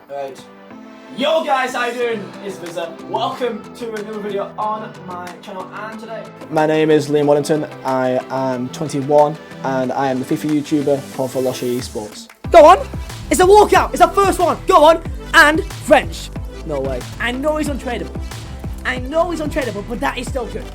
Right. Yo guys, how you doing? It's Vizeh. Welcome to a new video on my channel, and today my name is Waddington. I am 21 and I am the Fifa YouTuber for Veloce Esports. Go on! It's a walkout! It's our first one! Go on! And French! No way. I know he's untradeable. But that is still good.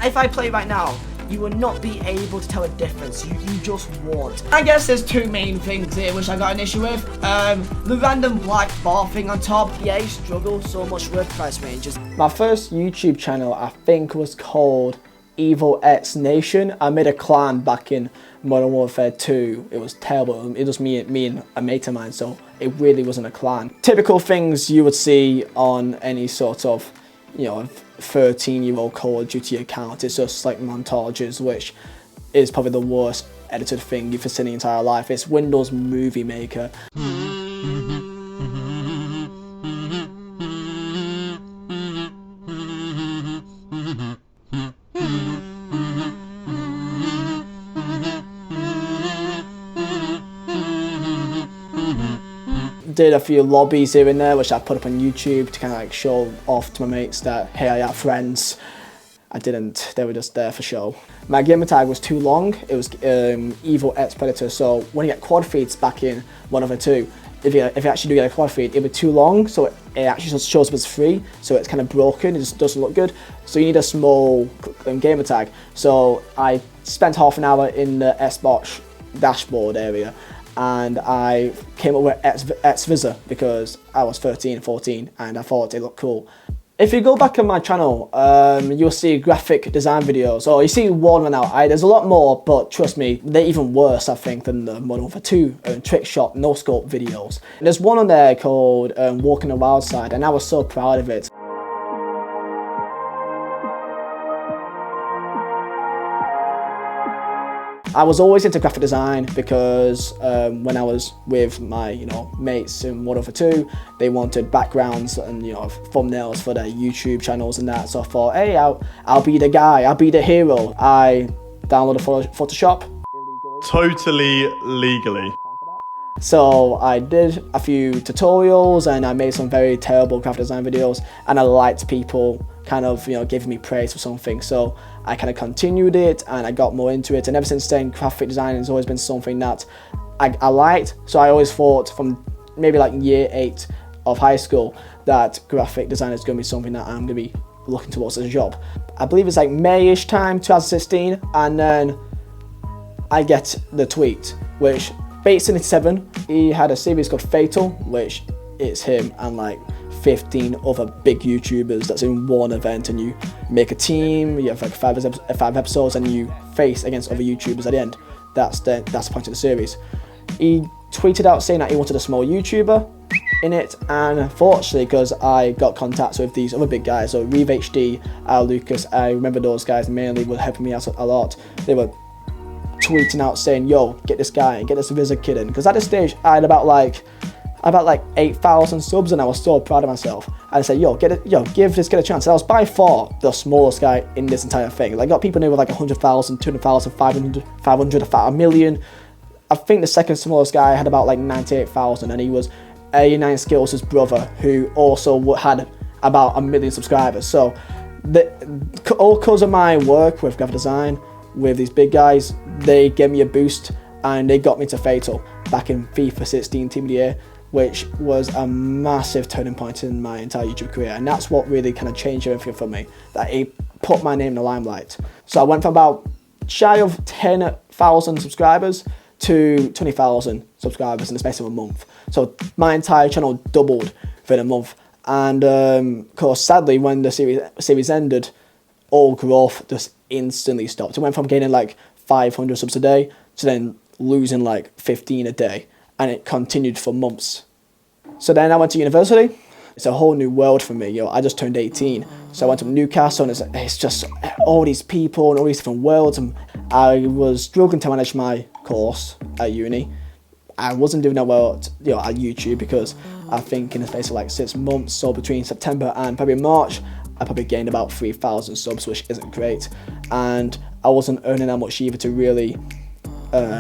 if I play right now, you will not be able to tell a difference. You just won't. I guess there's two main things here which I got an issue with. The random black bar thing on top. EA struggles so much with price ranges. My first YouTube channel, I think, was called Esports Nation. I made a clan back in Modern Warfare 2. It was terrible. It was me and a mate of mine, so it really wasn't a clan. Typical things you would see on any sort of, 13-year-old Call of Duty account. It's just like montages, which is probably the worst edited thing you've seen in your entire life. It's Windows Movie Maker. Did a few lobbies here and there, which I put up on YouTube to kind of like show off to my mates that, hey, I have friends. I didn't, they were just there for show. My gamer tag was too long. It was Evil X Predator, so when you get quad feeds back in 1/2, if you actually do get a quad feed, it would be too long, so it actually just shows up as free, so it's kind of broken, it just doesn't look good. So you need a small gamer tag. So I spent half an hour in the Xbox dashboard area, and I came up with Vizeh because I was 13, 14, and I thought it looked cool. If you go back on my channel, you'll see graphic design videos, or you see one right now. There's a lot more, but trust me, they're even worse, I think, than the Modern Warfare 2 trick shot, no scope videos. There's one on there called Walking the Wild Side, and I was so proud of it. I was always into graphic design because when I was with my mates in Modern Warfare 2, they wanted backgrounds and thumbnails for their YouTube channels and that. So I thought, hey, I'll be the guy, I'll be the hero. I downloaded Photoshop. Totally legally. So I did a few tutorials and I made some very terrible graphic design videos, and I liked people kind of giving me praise for something, so I kind of continued it and I got more into it, and ever since then graphic design has always been something that I liked. So I always thought from maybe like year 8 of high school that graphic design is going to be something that I'm going to be looking towards as a job. I believe it's like May-ish time 2016, and then I get the tweet which Bait77, he had a series called Fatal, which it's him and like 15 other big YouTubers that's in one event, and you make a team, you have like 5 episodes, and you face against other YouTubers at the end. That's the point of the series. He tweeted out saying that he wanted a small YouTuber in it, and unfortunately, because I got contacts with these other big guys, so Reeve HD, Al Lucas, I remember those guys mainly were helping me out a lot. They were tweeting out saying, yo, get this guy, get this Vizeh kid in, because at this stage I had about like 8,000 subs, and I was so proud of myself. And I said, give this kid a chance. And I was by far the smallest guy in this entire thing. Like, I got people in with like 100,000, 200,000, 500, 1 million. I think the second smallest guy had about like 98,000, and he was 89 Skills' brother, who also had about 1 million subscribers. So all because of my work with graphic design with these big guys, they gave me a boost and they got me to Fatal back in FIFA 16 Team of the Year, which was a massive turning point in my entire YouTube career. And that's what really kind of changed everything for me, that it put my name in the limelight. So I went from about shy of 10,000 subscribers to 20,000 subscribers in the space of a month. So my entire channel doubled within a month. And of course, sadly, when the series ended, all growth just instantly stopped. It went from gaining like 500 subs a day to then losing like 15 a day, and it continued for months. So then I went to university. It's a whole new world for me. I just turned 18, so I went to Newcastle, and it's just all these people and all these different worlds, and I was struggling to manage my course at uni. I wasn't doing that well at YouTube, because I think in the space of like 6 months, so between September and probably March, I probably gained about 3,000 subs, which isn't great, and I wasn't earning that much either to really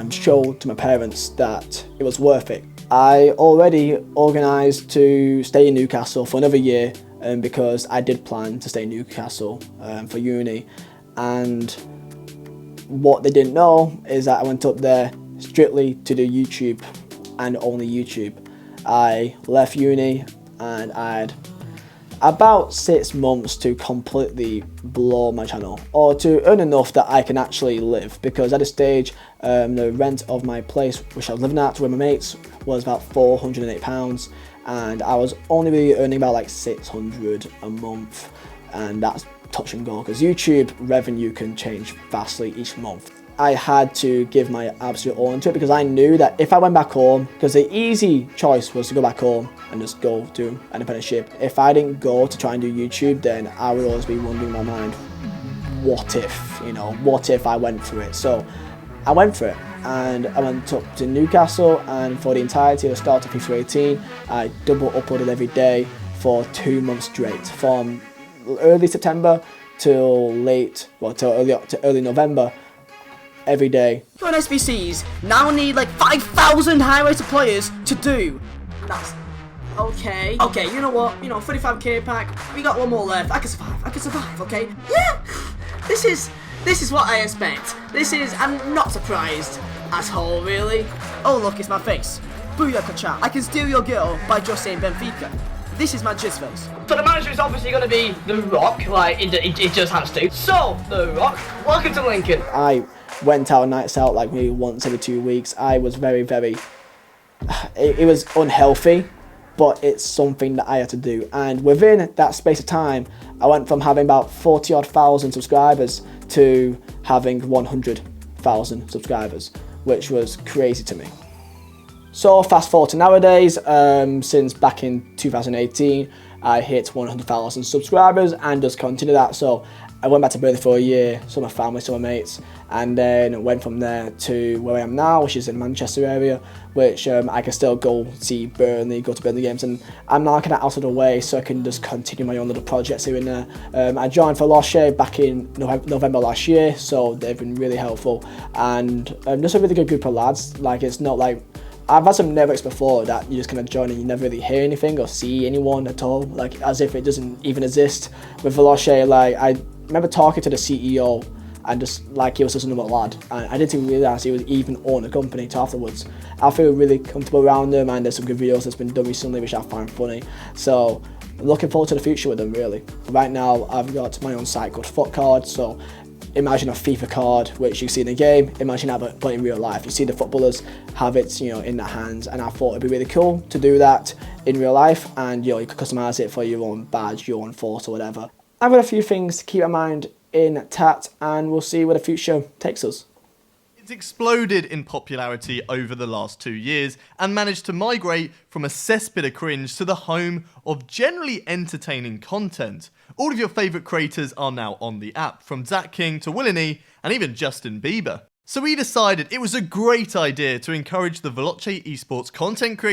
show to my parents that it was worth it. I already organised to stay in Newcastle for another year because I did plan to stay in Newcastle for uni, and what they didn't know is that I went up there strictly to do YouTube and only YouTube. I left uni and I had about 6 months to completely blow my channel, or to earn enough that I can actually live, because at this stage the rent of my place which I was living at with my mates was about £408, and I was only really earning about like 600 a month, and that's touch and go because YouTube revenue can change vastly each month. I had to give my absolute all into it because I knew that if I went back home, because the easy choice was to go back home and just go do an apprenticeship. If I didn't go to try and do YouTube, then I would always be wondering in my mind, what if, what if I went for it? So I went for it, and I went up to Newcastle, and for the entirety of the start of FIFA 18, I double uploaded every day for 2 months straight, from early September till early November. Every day. Join SBCs now need like 5,000 high-rated players to do. That's okay. Okay, you know what? 35k pack. We got one more left. I can survive. Okay. Yeah. This is what I expect. I'm not surprised at all, really. Oh look, it's my face. Booyaka chat. I can steal your girl by just saying Benfica. This is my jizz face. So the manager is obviously going to be The Rock, like it just has to. So The Rock, welcome to Lincoln. I went out nights out like maybe once every 2 weeks. I was very, it was unhealthy, but it's something that I had to do. And within that space of time, I went from having about 40-odd thousand subscribers to having 100,000 subscribers, which was crazy to me. So fast forward to nowadays, since back in 2018, I hit 100,000 subscribers and just continue that. So I went back to Burnley for a year, saw my family, saw my mates, and then went from there to where I am now, which is in Manchester area, which I can still go see Burnley, go to Burnley games, and I'm now kind of out of the way so I can just continue my own little projects here and there. I joined Veloce back in November last year, so they've been really helpful, and just a really good group of lads. Like, it's not like, I've had some networks before that you just kind of join and you never really hear anything or see anyone at all, like as if it doesn't even exist. With Veloce, like I remember talking to the CEO and just like he was just another lad, and I didn't even realise he was even own a company till afterwards. I feel really comfortable around them, and there's some good videos that's been done recently which I find funny. So I'm looking forward to the future with them really. Right now I've got my own site called Foot Card, so imagine a FIFA card which you see in the game, imagine that but in real life. You see the footballers have it in their hands, and I thought it'd be really cool to do that in real life, and you could customise it for your own badge, your own fort or whatever. I've got a few things to keep in mind in tat, and we'll see where the future takes us. It's exploded in popularity over the last 2 years and managed to migrate from a cesspit of cringe to the home of generally entertaining content. All of your favourite creators are now on the app, from Zach King to Willini and even Justin Bieber. So we decided it was a great idea to encourage the Veloce Esports content creators